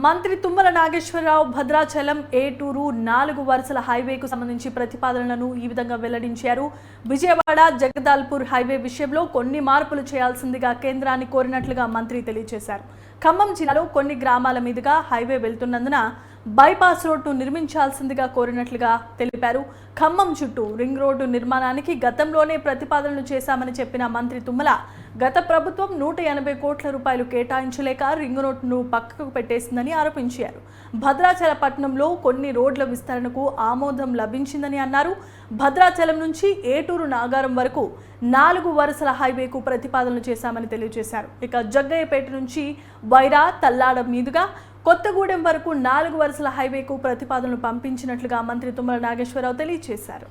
మంత్రి తుమ్మల నాగేశ్వరరావు భద్రాచలం ఏటూరు 4 వరుసల హైవేకు సంబంధించి ప్రతిపాదనలను ఈ విధంగా వెల్లడించారు. విజయవాడ జగదాల్పూర్ హైవే విషయంలో కొన్ని మార్పులు చేయాల్సిందిగా కేంద్రాన్ని కోరినట్లుగా మంత్రి తెలియజేశారు. ఖమ్మం జిల్లాలో కొన్ని గ్రామాల మీదుగా హైవే వెళ్తున్నందున బైపాస్ రోడ్డు నిర్మించాల్సిందిగా కోరినట్లుగా తెలిపారు. ఖమ్మం చుట్టూ రింగ్ రోడ్డు నిర్మాణానికి గతంలోనే ప్రతిపాదనలు చేశామని చెప్పిన మంత్రి తుమ్మల గత ప్రభుత్వం 180 కోట్ల రూపాయలు కేటాయించలేక రింగ్ రోడ్డును పక్కకు పెట్టేసిందని ఆరోపించారు. భద్రాచల పట్టణంలో కొన్ని రోడ్ల విస్తరణకు ఆమోదం లభించిందని అన్నారు. భద్రాచలం నుంచి ఏటూరు నాగారం వరకు 4 వరుసల హైవేకు ప్రతిపాదనలు చేశామని తెలియజేశారు. ఇక జగ్గయ్యపేట నుంచి వైరా తల్లాడ మీదుగా కొత్తగూడెం వరకు 4 వరుసల హైవేకు ప్రతిపాదనలు పంపించినట్లుగా మంత్రి తుమ్మల నాగేశ్వరరావు తెలియజేశారు.